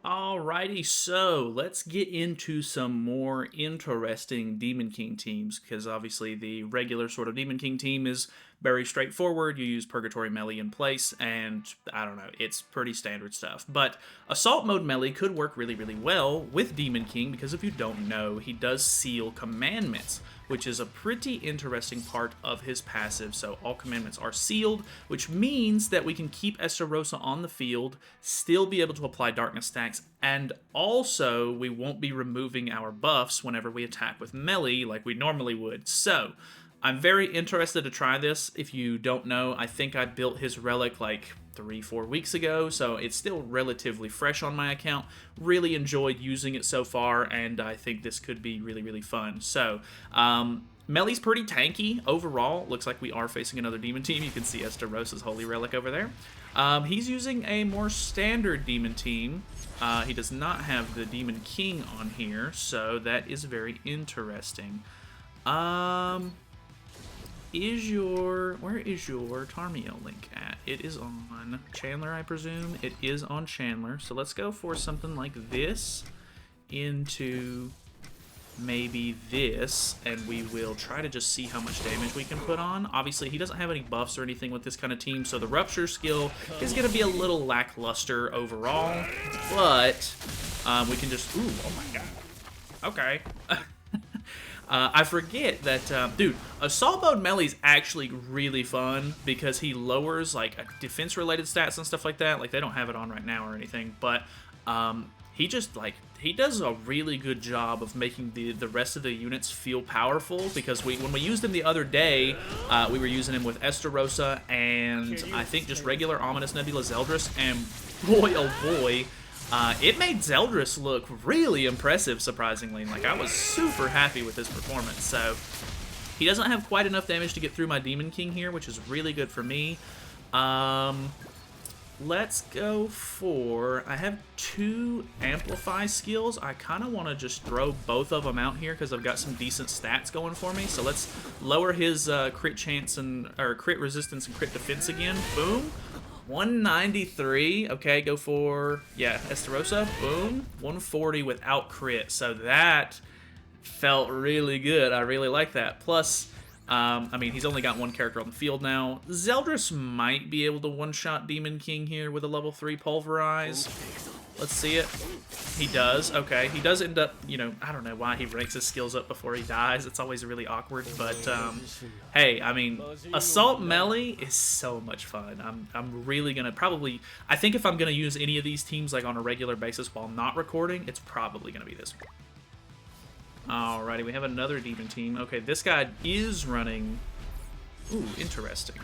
Alrighty, so let's get into some more interesting Demon King teams, because obviously the regular sort of Demon King team is very straightforward. You use Purgatory Melee in place, and I don't know, it's pretty standard stuff. But Assault Mode Melee could work really, really well with Demon King, because if you don't know, he does seal commandments, which is a pretty interesting part of his passive. So all commandments are sealed, which means that we can keep Estarossa on the field, still be able to apply darkness stacks, and also we won't be removing our buffs whenever we attack with melee like we normally would. So I'm very interested to try this. If you don't know, I think I built his relic like 3-4 weeks ago, so it's still relatively fresh on my account. Really enjoyed using it so far, and I think this could be really, really fun. So, Melee's pretty tanky overall. Looks like we are facing another demon team. You can see Estarossa's Holy Relic over there. He's using a more standard demon team. He does not have the Demon King on here, so that is very interesting. Where is your Tarmio link at? It is on Chandler, I presume. It is on Chandler. So let's go for something like this into maybe this, and we will try to just see how much damage we can put on. Obviously, he doesn't have any buffs or anything with this kind of team, so the Rupture skill is going to be a little lackluster overall, but we can just... Ooh, oh my god. Okay. I forget that, dude, Assault Mode Melee is actually really fun because he lowers, like, defense-related stats and stuff like that. Like, they don't have it on right now or anything, but he just, like, he does a really good job of making the rest of the units feel powerful, because when we used him the other day, we were using him with Estarossa and I think just regular Ominous Nebula Zeldris, and boy, oh boy, it made Zeldris look really impressive, surprisingly. Like, I was super happy with his performance. So, he doesn't have quite enough damage to get through my Demon King here, which is really good for me. Let's go for... I have 2 Amplify skills. I kind of want to just throw both of them out here because I've got some decent stats going for me. So, let's lower his crit chance or crit resistance and crit defense again. Boom. 193. Okay, go for, yeah, Estarossa. Boom. 140 without crit. So that felt really good. I really like that. Plus, I mean, he's only got 1 character on the field now. Zeldris might be able to one-shot Demon King here with a level 3 Pulverize. Let's see it. He does. Okay, he does end up, you know, I don't know why he ranks his skills up before he dies. It's always really awkward, but hey, I mean, Assault Melee is so much fun. I'm really gonna probably, I think if I'm gonna use any of these teams like on a regular basis while not recording, it's probably gonna be this one. Alrighty, we have another demon team. Okay, this guy is running. Ooh, interesting.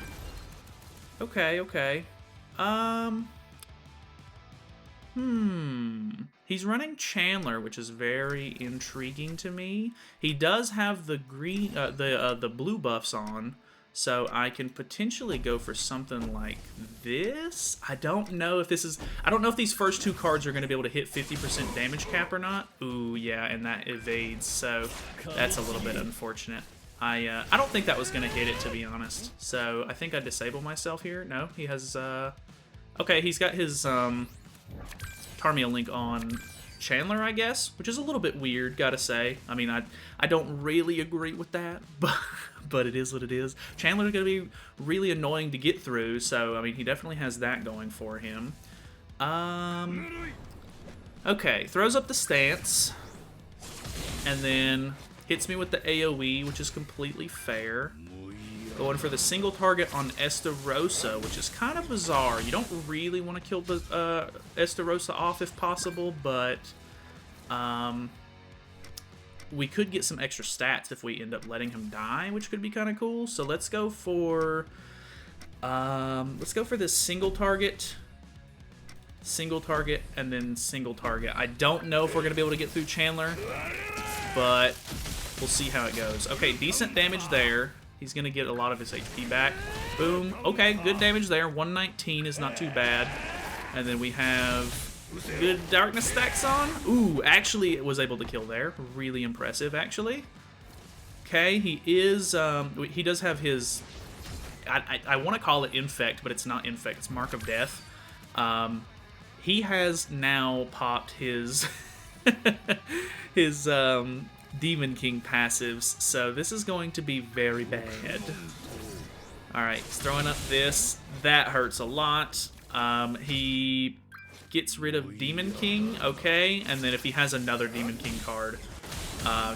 Okay, okay. He's running Chandler, which is very intriguing to me. He does have the green, the blue buffs on, so I can potentially go for something like this. I don't know if this is... I don't know if these first 2 cards are going to be able to hit 50% damage cap or not. Ooh, yeah, and that evades, so that's a little bit unfortunate. I don't think that was going to hit it, to be honest. So I think I disable myself here. No, he has... Okay, he's got his... Tarmio link on Chandler, I guess, which is a little bit weird, gotta say. I mean, I don't really agree with that, but it is what it is. Chandler's gonna be really annoying to get through, so, I mean, he definitely has that going for him. Okay, throws up the stance, and then hits me with the AoE, which is completely fair. Going for the single target on Estarossa, which is kind of bizarre. You don't really want to kill the Estarossa off if possible, but we could get some extra stats if we end up letting him die, which could be kind of cool. So let's go for this single target, and then single target. I don't know if we're gonna be able to get through Chandler, but we'll see how it goes. Okay, decent damage there. He's going to get a lot of his HP back. Boom. Okay, good damage there. 119 is not too bad. And then we have good darkness stacks on. Ooh, actually it was able to kill there. Really impressive, actually. Okay, he is... he does have his... I want to call it Infect, but it's not Infect. It's Mark of Death. he has now popped his his Demon King passives, so this is going to be very bad. Alright, he's throwing up this. That hurts a lot. He gets rid of Demon King, okay, and then if he has another Demon King card,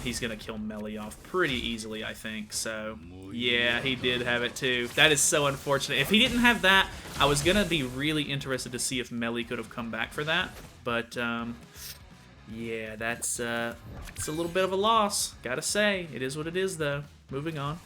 he's gonna kill Melly off pretty easily, I think. So, yeah, he did have it too. That is so unfortunate. If he didn't have that, I was gonna be really interested to see if Melly could have come back for that. But, yeah, it's a little bit of a loss, gotta say. It is what it is, though. Moving on.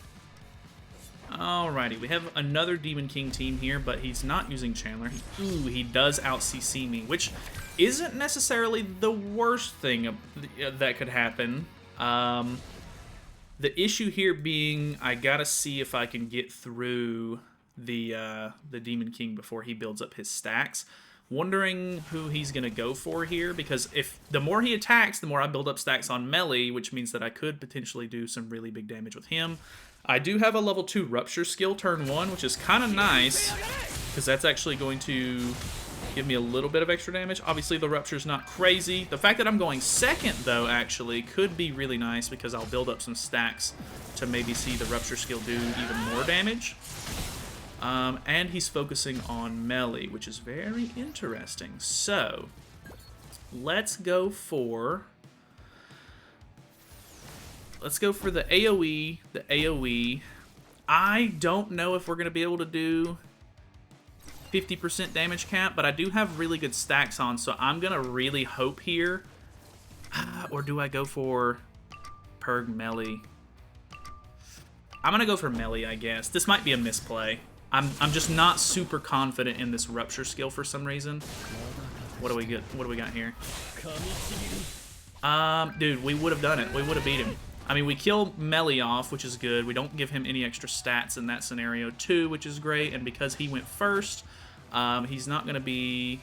Alrighty, we have another Demon King team here, but he's not using Chandler. Ooh, he does out-CC me, which isn't necessarily the worst thing that could happen. The issue here being I gotta see if I can get through the Demon King before he builds up his stacks. Wondering who he's gonna go for here, because if the more he attacks, the more I build up stacks on Melly, which means that I could potentially do some really big damage with him. I do have a level 2 Rupture skill turn 1, which is kind of nice, because that's actually going to give me a little bit of extra damage. Obviously, the Rupture's not crazy. The fact that I'm going second, though, actually, could be really nice, because I'll build up some stacks to maybe see the Rupture skill do even more damage. And he's focusing on Melly, which is very interesting. So, let's go for the AoE, I don't know if we're going to be able to do 50% damage cap, but I do have really good stacks on, so I'm going to really hope here. Or do I go for Purg Melly? I'm going to go for Melly, I guess. This might be a misplay. I'm just not super confident in this Rupture skill for some reason. What do we got here? Dude, we would have done it. We would have beat him. I mean, we kill Melly off, which is good. We don't give him any extra stats in that scenario, too, which is great. And because he went first, he's not going to be...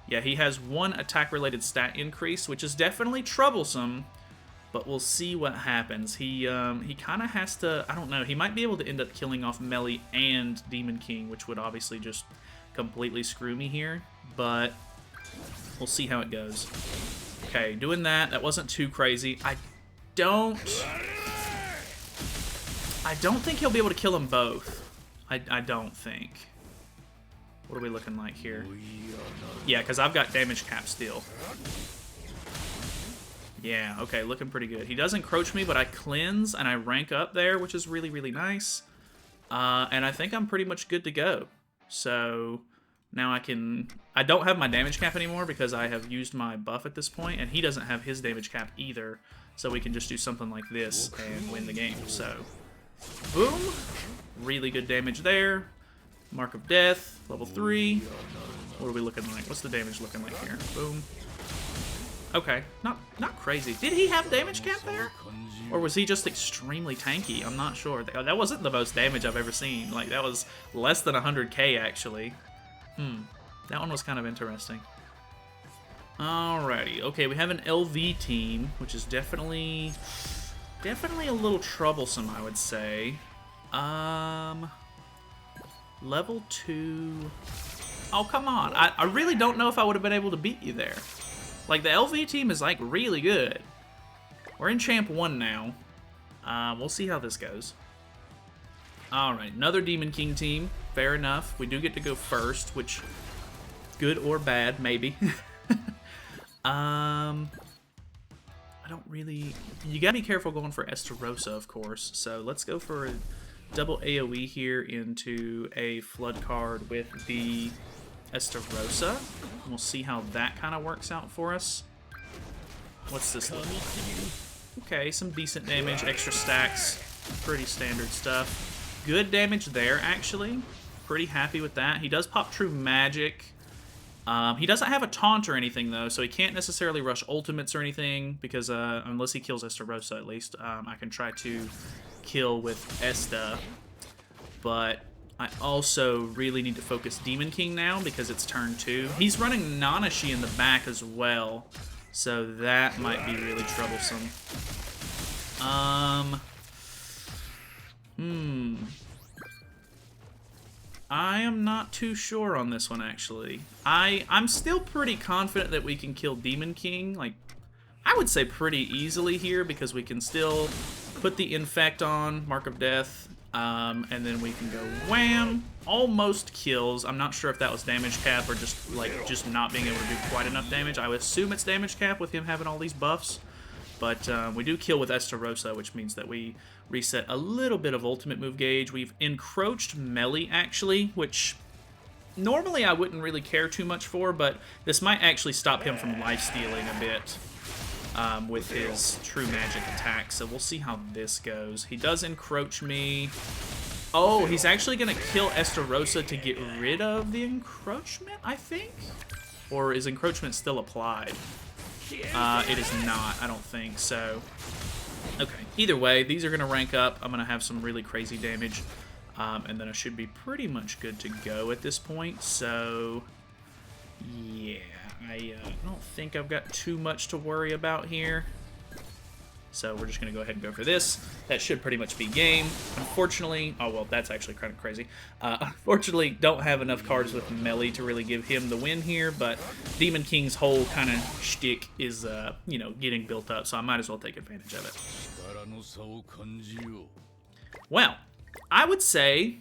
Yeah, he has 1 attack-related stat increase, which is definitely troublesome. But we'll see what happens. He kind of has to... I don't know. He might be able to end up killing off Melly and Demon King, which would obviously just completely screw me here. But we'll see how it goes. Okay, doing that. That wasn't too crazy. I don't think he'll be able to kill them both. I don't think. What are we looking like here? Yeah, because I've got damage cap still. Yeah, okay, looking pretty good. He does encroach me, but I cleanse and I rank up there, which is really, really nice. And I think I'm pretty much good to go. So now I don't have my damage cap anymore because I have used my buff at this point, and he doesn't have his damage cap either. So we can just do something like this and win the game. So, boom. Really good damage there. Mark of Death, level 3. What are we looking like? What's the damage looking like here? Boom. Okay, not crazy. Did he have damage cap there? Or was he just extremely tanky? I'm not sure. That wasn't the most damage I've ever seen. Like, that was less than 100k, actually. That one was kind of interesting. Alrighty, okay, we have an LV team, which is definitely a little troublesome, I would say. Level 2... Oh, come on. I really don't know if I would have been able to beat you there. Like, the LV team is, like, really good. We're in Champ 1 now. We'll see how this goes. Alright, another Demon King team. Fair enough. We do get to go first, which... Good or bad, maybe. I don't really... You gotta be careful going for Estarossa, of course. So let's go for a double AoE here into a Flood card with the Estarossa. We'll see how that kind of works out for us. What's this look like? Okay, some decent damage, extra stacks, pretty standard stuff. Good damage there, actually. Pretty happy with that. He does pop True Magic. He doesn't have a taunt or anything, though, so he can't necessarily rush ultimates or anything, because unless he kills Estarossa, at least, I can try to kill with Esta. But I also really need to focus Demon King now, because it's turn 2. He's running Nanashi in the back as well, so that might be really troublesome. I am not too sure on this one, actually. I'm still pretty confident that we can kill Demon King, like, I would say pretty easily here, because we can still put the Infect on, Mark of Death, and then we can go wham, almost kills. I'm not sure if that was damage cap or just, like, just not being able to do quite enough damage. I would assume it's damage cap with him having all these buffs. But we do kill with Estarossa, which means that we reset a little bit of ultimate move gauge. We've encroached melee, actually, which normally I wouldn't really care too much for, but this might actually stop him from lifestealing a bit with his true magic attack. So we'll see how this goes. He does encroach me. Oh, he's actually going to kill Estarossa to get rid of the encroachment, I think? Or is encroachment still applied? It is not, I don't think, so... Okay, either way, these are going to rank up. I'm going to have some really crazy damage, and then I should be pretty much good to go at this point, so... Yeah, I don't think I've got too much to worry about here. So we're just going to go ahead and go for this. That should pretty much be game. Unfortunately, oh well, that's actually kind of crazy. Unfortunately, don't have enough cards with melee to really give him the win here, but Demon King's whole kind of shtick is, you know, getting built up, so I might as well take advantage of it. Well, I would say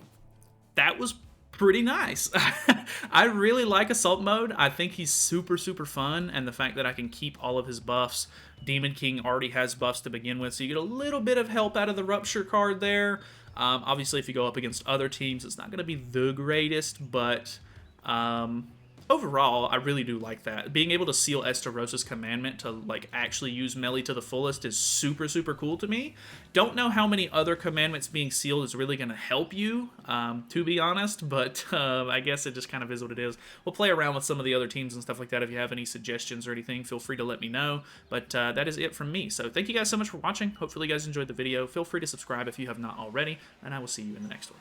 that was pretty nice. I really like Assault Mode. I think he's super, super fun, and the fact that I can keep all of his buffs. Demon King already has buffs to begin with, so you get a little bit of help out of the Rupture card there. Obviously, if you go up against other teams, it's not going to be the greatest, but overall, I really do like that. Being able to seal Estarossa's commandment to, like, actually use melee to the fullest is super, super cool to me. Don't know how many other commandments being sealed is really going to help you, to be honest, but I guess it just kind of is what it is. We'll play around with some of the other teams and stuff like that. If you have any suggestions or anything, feel free to let me know, but that is it from me. So thank you guys so much for watching. Hopefully you guys enjoyed the video. Feel free to subscribe if you have not already, and I will see you in the next one.